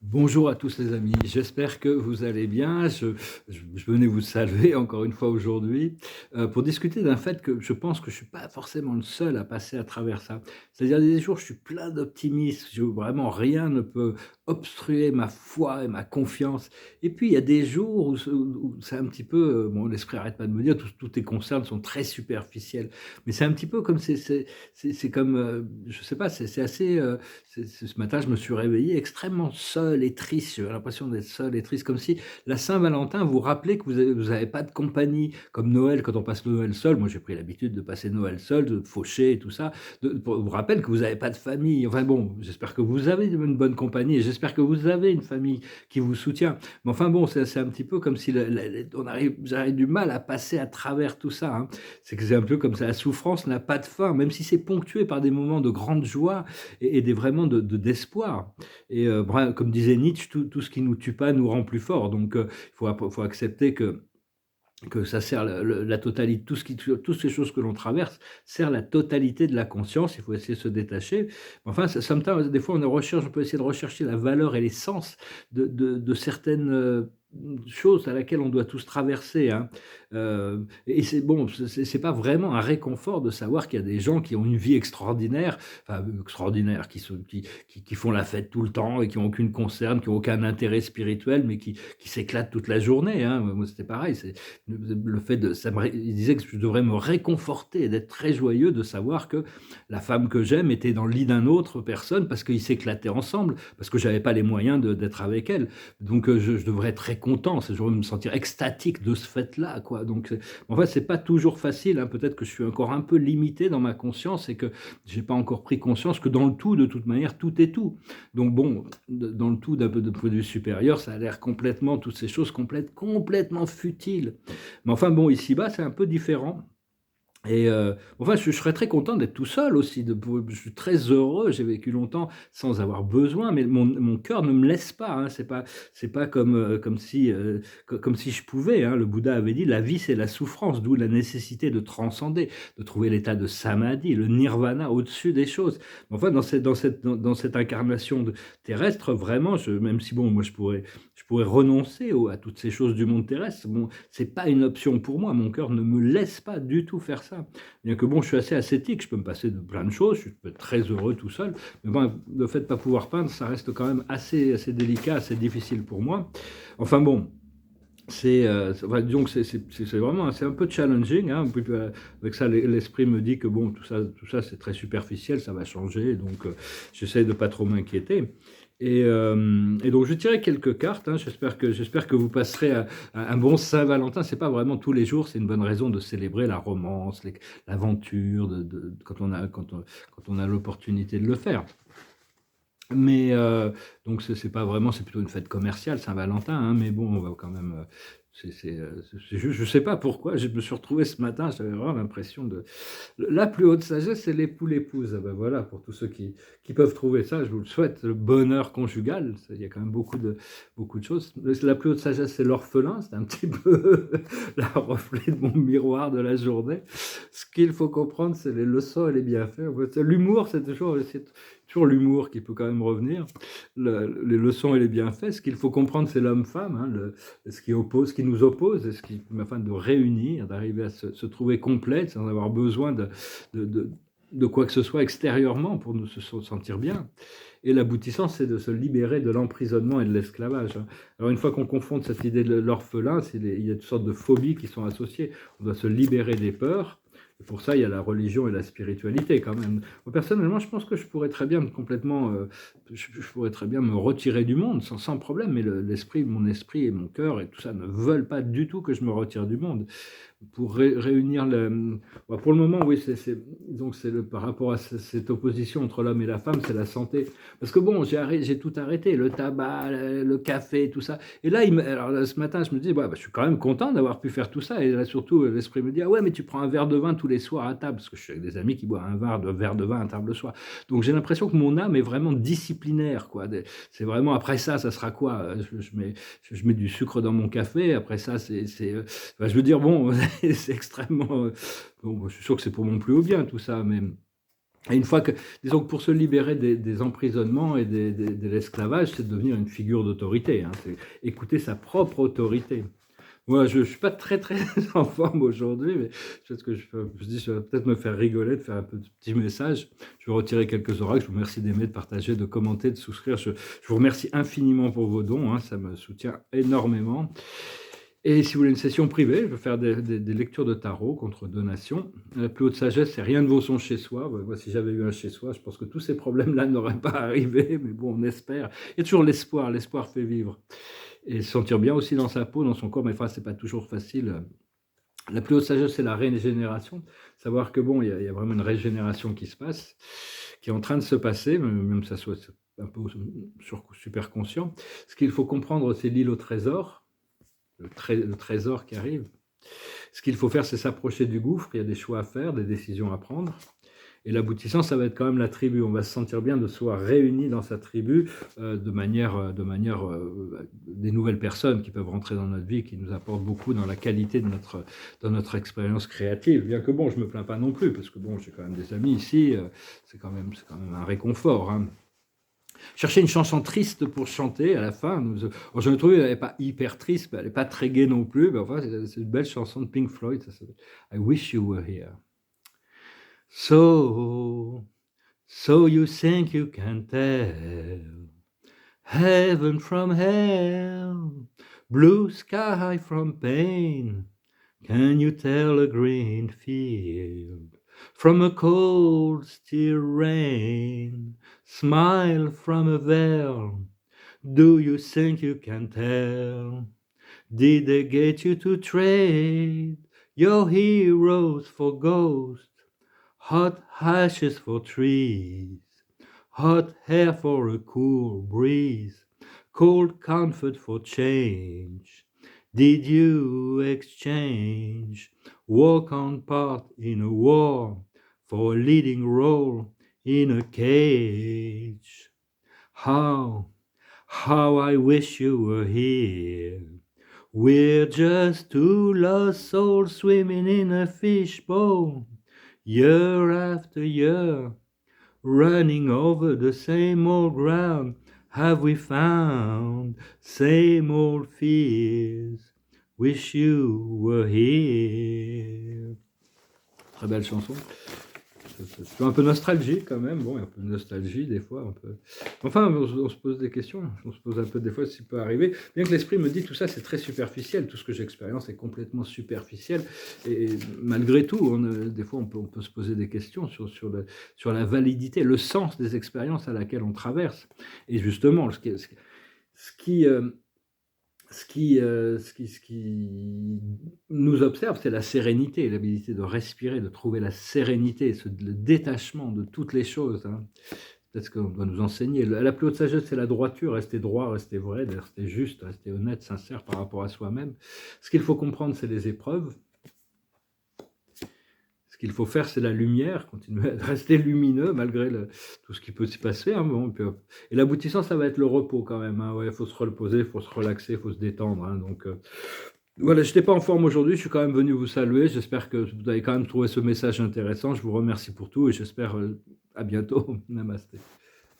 Bonjour à tous les amis, j'espère que vous allez bien. Je venais vous saluer encore une fois aujourd'hui pour discuter d'un fait que je pense que je ne suis pas forcément le seul à passer à travers ça. C'est-à-dire des jours, je suis plein d'optimisme, vraiment rien ne peut obstruer ma foi et ma confiance. Et puis il y a des jours où c'est un petit peu, bon, l'esprit arrête pas de me dire, tous tes concerns sont très superficiels. Mais c'est un petit peu comme, c'est comme, je sais pas, c'est assez... ce matin, je me suis réveillé extrêmement seul et triste. J'avais l'impression d'être seul et triste, comme si la Saint-Valentin vous rappelait que vous avez pas de compagnie, comme Noël, quand on passe le Noël seul. Moi, j'ai pris l'habitude de passer Noël seul, de faucher et tout ça. Pour vous rappelle que vous n'avez pas de famille. Enfin bon, j'espère que vous avez une bonne compagnie et j'espère que vous avez une famille qui vous soutient. Mais enfin bon, c'est un petit peu comme si j'avais du mal à passer à travers tout ça, hein. C'est que c'est un peu comme ça, la souffrance n'a pas de fin, même si c'est ponctué par des moments de grande joie et vraiment d'espoir. Et comme disait Nietzsche, tout ce qui nous tue pas nous rend plus forts. Donc faut accepter que ça sert la totalité, toutes ces choses que l'on traverse sert la totalité de la conscience. Il faut essayer de se détacher. Mais enfin, sometimes, des fois, on peut essayer de rechercher la valeur et l'essence de certaines choses à laquelle on doit tous traverser, hein. Et c'est bon, c'est pas vraiment un réconfort de savoir qu'il y a des gens qui ont une vie extraordinaire, enfin extraordinaire, qui font la fête tout le temps et qui ont aucune concerne, qui ont aucun intérêt spirituel, mais qui s'éclatent toute la journée, hein. Moi, c'était pareil. Le fait de ça il disait que je devrais me réconforter et d'être très joyeux de savoir que la femme que j'aime était dans le lit d'un autre personne parce qu'ils s'éclataient ensemble, parce que j'avais pas les moyens d'être avec elle. Donc je devrais être très content, je devrais me sentir extatique de ce fait-là, quoi. Donc en fait, c'est pas toujours facile, hein. Peut-être que je suis encore un peu limité dans ma conscience et que j'ai pas encore pris conscience que dans le tout, de toute manière, tout est tout. Donc bon, dans le tout, d'un peu de point de vue supérieur, ça a l'air complètement, toutes ces choses complètement futiles. Mais enfin bon, ici-bas, c'est un peu différent. Et enfin, je serais très content d'être tout seul aussi, je suis très heureux, j'ai vécu longtemps sans avoir besoin, mais mon cœur ne me laisse pas, hein. C'est pas comme, comme si je pouvais, hein. Le Bouddha avait dit: «La vie, c'est la souffrance», d'où la nécessité de transcender, de trouver l'état de samadhi, le nirvana au-dessus des choses. Mais enfin, dans cette incarnation terrestre, vraiment, même si bon, moi je pourrais renoncer à toutes ces choses du monde terrestre, bon, c'est pas une option pour moi. Mon cœur ne me laisse pas du tout faire ça. Bien que bon, je suis assez ascétique, je peux me passer de plein de choses, je peux être très heureux tout seul. Mais bon, le fait de ne pas pouvoir peindre, ça reste quand même assez délicat, assez difficile pour moi. Enfin bon, enfin, disons que c'est vraiment, c'est un peu challenging, hein. Puis, avec ça, l'esprit me dit que bon, tout ça, c'est très superficiel, ça va changer. Donc, j'essaie de pas trop m'inquiéter. Et donc, je tirerai quelques cartes, hein. J'espère que vous passerez un bon Saint-Valentin. C'est pas vraiment tous les jours, c'est une bonne raison de célébrer la romance, l'aventure, quand on a l'opportunité de le faire. Mais donc c'est pas vraiment, c'est plutôt une fête commerciale, Saint-Valentin, hein. Mais bon, on va quand même, c'est juste, je sais pas pourquoi, je me suis retrouvé ce matin, j'avais vraiment l'impression de la plus haute sagesse, c'est l'époux-l'épouse. Ah ben voilà, pour tous ceux qui peuvent trouver ça, je vous le souhaite, le bonheur conjugal. Il y a quand même beaucoup de choses. La plus haute sagesse, c'est l'orphelin, c'est un petit peu le reflet de mon miroir de la journée. Ce qu'il faut comprendre, c'est les leçons et les bienfaits. En fait, l'humour, c'est toujours l'humour qui peut quand même revenir. Les leçons et les bienfaits, ce qu'il faut comprendre, c'est l'homme-femme, hein, ce qui nous oppose, afin de réunir, d'arriver à se trouver complète sans avoir besoin de, de, de quoi que ce soit extérieurement pour nous se sentir bien. Et l'aboutissant, c'est de se libérer de l'emprisonnement et de l'esclavage, hein. Alors une fois qu'on confronte cette idée de l'orphelin, il y a toutes sortes de phobies qui sont associées. On doit se libérer des peurs. Et pour ça, il y a la religion et la spiritualité quand même. Moi, personnellement, je pense que je pourrais très bien je pourrais très bien me retirer du monde sans problème, mais mon esprit et mon cœur et tout ça ne veulent pas du tout que je me retire du monde. Pour réunir bah, pour le moment, oui, donc par rapport à cette opposition entre l'homme et la femme, c'est la santé. Parce que bon, j'ai tout arrêté, le tabac, le café, tout ça. Et là, alors là, ce matin, je me dis, bah, je suis quand même content d'avoir pu faire tout ça. Et là, surtout, l'esprit me dit, ah ouais, mais tu prends un verre de vin tous les soirs à table, parce que je suis avec des amis qui boivent verre de vin à table le soir. Donc j'ai l'impression que mon âme est vraiment disciplinaire, quoi. C'est vraiment, après ça sera quoi? Je mets du sucre dans mon café. Après ça, enfin, je veux dire, bon, c'est extrêmement. Bon, je suis sûr que c'est pour mon plus haut bien tout ça, mais Et une fois que disons que pour se libérer des emprisonnements et de l'esclavage, c'est de devenir une figure d'autorité, hein. C'est écouter sa propre autorité. Moi, je suis pas très, très en forme aujourd'hui, mais je sais ce que je dis: «Je vais peut-être me faire rigoler, de faire un peu de petits messages». Je vais retirer quelques oracles. Je vous remercie d'aimer, de partager, de commenter, de souscrire. Je vous remercie infiniment pour vos dons, hein, ça me soutient énormément. Et si vous voulez une session privée, je vais faire des lectures de tarot contre donation. La plus haute sagesse, c'est rien ne vaut son chez soi. Bah, moi, si j'avais eu un chez soi, je pense que tous ces problèmes-là n'auraient pas arrivé, mais bon, on espère. Il y a toujours l'espoir, l'espoir fait vivre. Et se sentir bien aussi dans sa peau, dans son corps, mais enfin, c'est pas toujours facile. La plus haute sagesse, c'est la régénération. Savoir que bon, il y a vraiment une régénération qui se passe, qui est en train de se passer, même ça soit un peu super conscient. Ce qu'il faut comprendre, c'est l'île au trésor, le trésor qui arrive. Ce qu'il faut faire, c'est s'approcher du gouffre. Il y a des choix à faire, des décisions à prendre. Et l'aboutissant, ça va être quand même la tribu. On va se sentir bien de se voir réunis dans sa tribu de manière des nouvelles personnes qui peuvent rentrer dans notre vie, qui nous apportent beaucoup dans la qualité de notre expérience créative. Bien que bon, je me plains pas non plus, parce que bon, j'ai quand même des amis ici, c'est quand même un réconfort, hein. Chercher une chanson triste pour chanter à la fin. Alors, je me trouvais, elle n'est pas hyper triste, mais elle n'est pas très gaie non plus. Mais enfin, c'est une belle chanson de Pink Floyd. Ça s'appelle I Wish You Were Here. So you think you can tell heaven from hell, blue sky from pain. Can you tell a green field from a cold still rain? Smile from a veil. Do you think you can tell? Did they get you to trade your heroes for ghosts? Hot ashes for trees, hot air for a cool breeze, cold comfort for change. Did you exchange walk on part in a war for a leading role in a cage? How I wish you were here. We're just two lost souls swimming in a fishbowl, year after year, running over the same old ground. Have we found same old fears? Wish you were here. Très belle chanson. Je suis un peu nostalgique quand même. Bon, il y a un peu de nostalgie des fois. Un peu. Enfin, on se pose des questions. On se pose un peu des fois ce qui peut arriver. Bien que l'esprit me dit tout ça, c'est très superficiel. Tout ce que j'expérience est complètement superficiel. Et malgré tout, des fois, on peut se poser des questions sur la validité, le sens des expériences à laquelle on traverse. Et justement, ce qui nous observe, c'est la sérénité, l'habilité de respirer, de trouver la sérénité, le détachement de toutes les choses, hein. C'est ce qu'on doit nous enseigner. La plus haute sagesse, c'est la droiture, rester droit, rester vrai, rester juste, rester honnête, sincère par rapport à soi-même. Ce qu'il faut comprendre, c'est les épreuves. Ce qu'il faut faire, c'est la lumière, continuer à rester lumineux malgré tout ce qui peut s'y passer, hein. Bon, et l'aboutissant, ça va être le repos quand même, hein. Ouais, il faut se reposer, il faut se relaxer, il faut se détendre, hein. Donc voilà, je n'étais pas en forme aujourd'hui, je suis quand même venu vous saluer. J'espère que vous avez quand même trouvé ce message intéressant. Je vous remercie pour tout et j'espère à bientôt. Namasté.